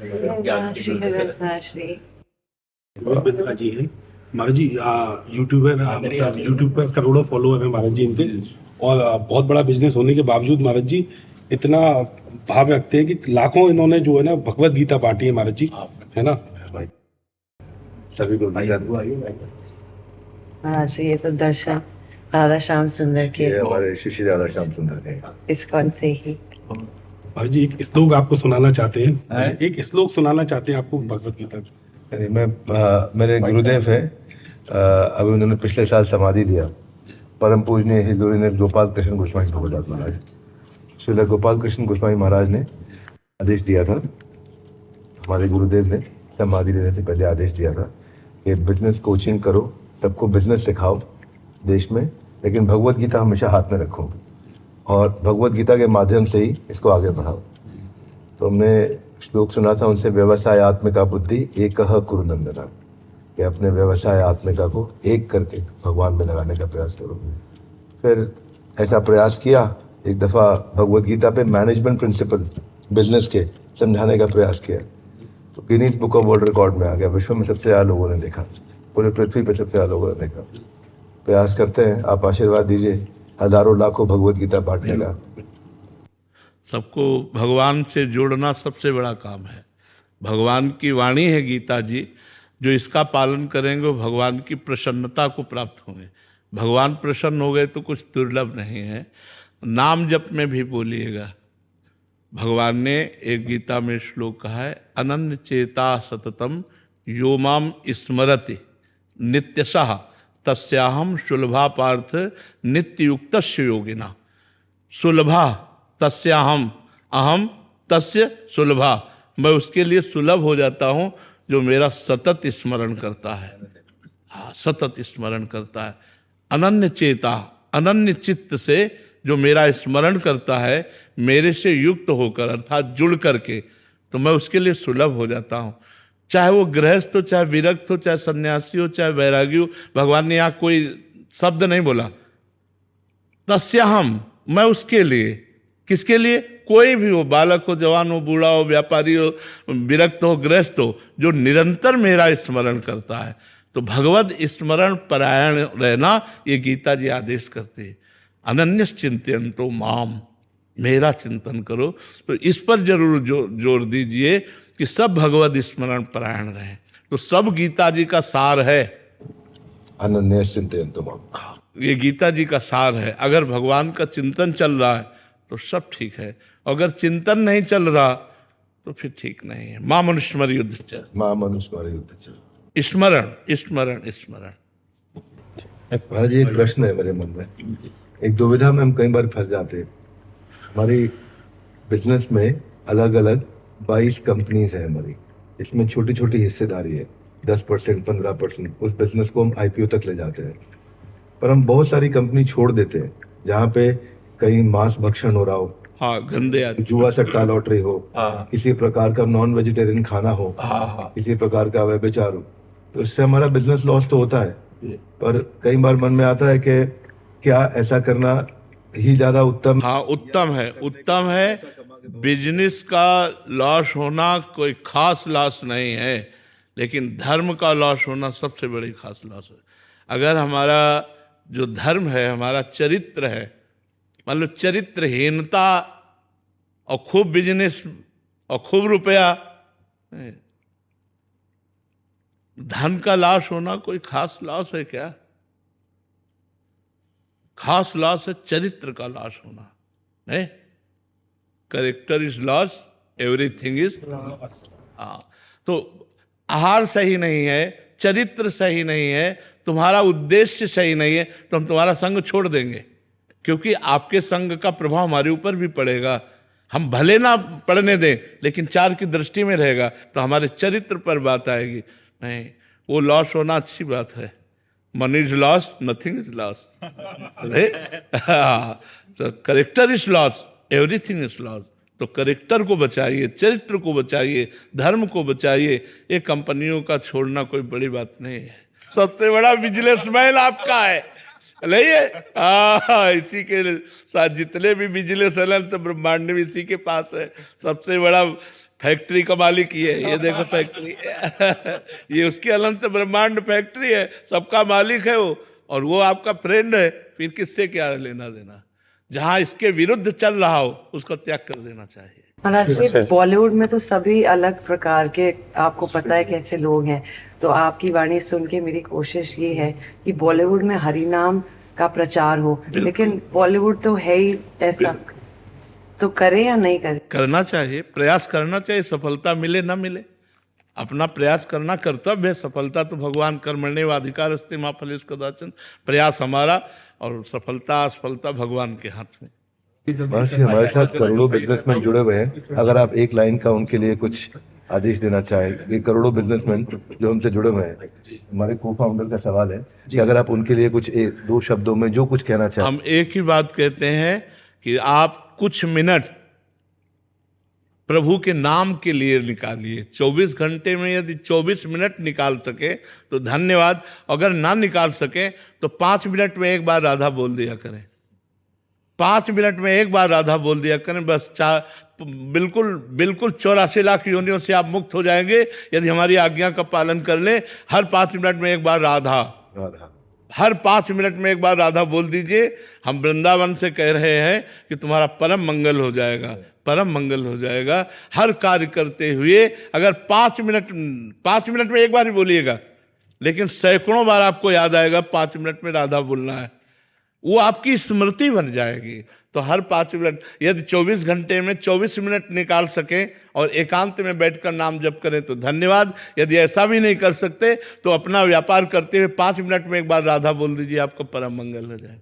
श्री रोहित मित्रा जी हैं महाराज जी। यूट्यूबर, मतलब यूट्यूब पर करोड़ों फॉलोअर हैं महाराज जी इनके। और बहुत बड़ा बिजनेस होने के बावजूद महाराज जी इतना भाव रखते हैं कि लाखों इन्होंने जो है ना भगवत गीता बांटी है महाराज जी, है ना भाई। सभी को गीता महाराज जी, ये तो दर्शन राधा श्याम सुंदर के ये हमारे श्री राधा श्याम सुंदर के इस्कॉन से ही। महाराज जी एक श्लोक आपको सुनाना चाहते हैं, एक श्लोक सुनाना चाहते हैं आपको भगवत गीता का। यानी मेरे गुरुदेव है, अभी उन्होंने पिछले साल समाधि दिया, परम पूजनीय हिंदुरी ने गोपाल कृष्ण गोस्वामी भगवत महाराज। श्रील गोपाल कृष्ण गोस्वामी महाराज ने आदेश दिया था, हमारे गुरुदेव ने समाधि देने से पहले आदेश दिया था कि बिजनेस कोचिंग करो, सबको बिजनेस सिखाओ देश में, लेकिन भगवत गीता हमेशा हाथ में रखो और भगवत गीता के माध्यम से ही इसको आगे बढ़ाओ। तो हमने श्लोक सुना था उनसे, व्यवसाय आत्मिका बुद्धि एक कुरु नंदना, कि अपने व्यवसाय आत्मिका को एक करके भगवान में लगाने का प्रयास करो। फिर ऐसा प्रयास किया, एक दफ़ा भगवत गीता पे मैनेजमेंट प्रिंसिपल बिजनेस के समझाने का प्रयास किया, तो Guinness book of world record में आ गया। विश्व में सबसे ज़्यादा लोगों ने देखा, पूरे पृथ्वी पर सबसे ज़्यादा लोगों ने देखा। प्रयास करते हैं, आप आशीर्वाद दीजिए हजारों लाखों भगवत गीता बांटने का। सबको भगवान से जोड़ना सबसे बड़ा काम है। भगवान की वाणी है गीता जी, जो इसका पालन करेंगे वो भगवान की प्रसन्नता को प्राप्त होंगे। भगवान प्रसन्न हो गए तो कुछ दुर्लभ नहीं है। नाम जप में भी बोलिएगा। भगवान ने एक गीता में श्लोक कहा है, अनन्य चेता सततम यो माम स्मरति नित्यशः तस्याहम सुलभा पार्थ नित्ययुक्तस्य योगिना। सुलभा तस्याहम, अहम तस्य सुलभा, मैं उसके लिए सुलभ हो जाता हूँ जो मेरा सतत स्मरण करता है। हाँ, सतत स्मरण करता है। अनन्य चेता, अनन्य चित्त से जो मेरा स्मरण करता है, मेरे से युक्त होकर अर्थात जुड़ करके, तो मैं उसके लिए सुलभ हो जाता हूँ। चाहे वो गृहस्थ हो, चाहे विरक्त हो, चाहे सन्यासी हो, चाहे वैरागी हो। भगवान ने यहाँ कोई शब्द नहीं बोला। तस्याहम, मैं उसके लिए, किसके लिए? कोई भी हो, बालक हो, जवान हो, बूढ़ा हो, व्यापारी हो, विरक्त हो, गृहस्थ हो, जो निरंतर मेरा स्मरण करता है। तो भगवत स्मरण परायण रहना ये गीता जी आदेश करते हैं। अनन्य चिंतयन्तो माम, मेरा चिंतन करो। तो इस पर जरूर जोर दीजिए कि सब भगवत स्मरण परायण रहें। तो सब गीता जी का सार है। अनन्य चिंतयन्तो माम, ये गीता जी का सार है। अगर भगवान का चिंतन चल रहा है तो सब ठीक है, अगर चिंतन नहीं चल रहा तो फिर ठीक नहीं है। मां मनुस्मर युद्ध च, मां मनुस्मर युद्ध च, स्मरण स्मरण स्मरण। महाराज एक प्रश्न है मेरे मन में, एक दुविधा में हम कई बार फंस जाते हैं। हमारी बिजनेस में अलग अलग 22 कंपनीज है हमारी, इसमें छोटी छोटी हिस्सेदारी है, 10%, 15%। उस बिजनेस को हम आईपीओ तक ले जाते हैं, पर हम बहुत सारी कंपनी छोड़ देते हैं जहाँ पे कहीं मांस भक्षण हो रहा हो, हाँ, गंदे आदमी, जुआ सट्टा लॉटरी हो, किसी प्रकार का नॉन वेजिटेरियन खाना हो, किसी प्रकार का व्यभिचार हो, तो इससे हमारा बिजनेस लॉस तो होता है। पर कई बार मन में आता है कि क्या ऐसा करना ही ज्यादा उत्तम? हाँ, उत्तम है, उत्तम है। बिजनेस का लॉस होना कोई खास लॉस नहीं है, लेकिन धर्म का लॉस होना सबसे बड़ी खास लॉस है। अगर हमारा जो धर्म है, हमारा चरित्र है, मान लो चरित्रहीनता और खूब बिजनेस और खूब रुपया, धन का लॉस होना कोई खास लॉस है क्या? खास लॉस है चरित्र का लॉस होना, नहीं? Character is loss, everything is loss. तो आहार सही नहीं है, चरित्र सही नहीं है, तुम्हारा उद्देश्य सही नहीं है, तो हम तुम्हारा संग छोड़ देंगे, क्योंकि आपके संग का प्रभाव हमारे ऊपर भी पड़ेगा। हम भले ना पढ़ने दें, लेकिन चार की दृष्टि में रहेगा तो हमारे चरित्र पर बात आएगी। नहीं, वो लॉस होना अच्छी बात है। Money is loss, nothing is loss. तो character is loss, everything is loss. तो करेक्टर को बचाइए, चरित्र को बचाइए, धर्म को बचाइए। ये कंपनियों का छोड़ना कोई बड़ी बात नहीं है। सबसे बड़ा बिजनेसमैन आपका है, नहीं है? इसी के साथ जितने भी बिजनेस है तो ब्रह्मांड भी इसी के पास है। सबसे बड़ा फैक्ट्री का मालिक ये है, ये देखो फैक्ट्री ये उसकी अनंत ब्रह्मांड फैक्ट्री है, सबका मालिक है वो, और वो आपका फ्रेंड है, फिर किससे क्या लेना देना। जहां इसके विरुद्ध चल रहा हो उसको त्याग कर देना चाहिए। महाराज जी, बॉलीवुड में तो सभी अलग प्रकार के, आपको पता है कैसे लोग हैं, तो आपकी वाणी सुन के मेरी कोशिश ये है कि बॉलीवुड में हरि नाम का प्रचार हो, लेकिन बॉलीवुड तो है ही ऐसा, तो करे या नहीं करे? करना चाहिए, प्रयास करना चाहिए, सफलता मिले ना मिले, अपना प्रयास करना कर्तव्य है। सफलता तो भगवान कर्मण्येवाधिकार अस्ति मा फलेषु कदाचन, प्रयास हमारा और सफलता असफलता भगवान के हाथ में। महर्षि, हमारे साथ करोड़ों बिजनेसमैन जुड़े हुए हैं, अगर आप एक लाइन का उनके लिए कुछ आदेश देना चाहें। ये करोड़ों बिजनेसमैन जो हमसे जुड़े हुए हैं, हमारे को फाउंडर का सवाल है कि अगर आप उनके लिए कुछ दो शब्दों में जो कुछ कहना चाहें। हम एक ही बात कहते हैं कि आप कुछ मिनट प्रभु के नाम के लिए निकालिए। 24 घंटे में यदि 24 मिनट निकाल सके तो धन्यवाद, अगर ना निकाल सके तो 5 मिनट में एक बार राधा बोल दिया करें, 5 मिनट में एक बार राधा बोल दिया करें, बस बिल्कुल बिल्कुल 84 लाख योनियों से आप मुक्त हो जाएंगे यदि हमारी आज्ञा का पालन कर ले। हर 5 मिनट में एक बार राधा, हर 5 मिनट में एक बार राधा बोल दीजिए। हम वृंदावन से कह रहे हैं कि तुम्हारा परम मंगल हो जाएगा, परम मंगल हो जाएगा। हर कार्य करते हुए अगर 5 मिनट में एक बार ही बोलिएगा, लेकिन सैकड़ों बार आपको याद आएगा 5 मिनट में राधा बोलना है, वो आपकी स्मृति बन जाएगी। तो हर 5 मिनट, यदि 24 घंटे में 24 मिनट निकाल सकें और एकांत में बैठकर नाम जप करें तो धन्यवाद। यदि ऐसा भी नहीं कर सकते तो अपना व्यापार करते हुए 5 मिनट में एक बार राधा बोल दीजिए, आपको परम मंगल हो जाएगा।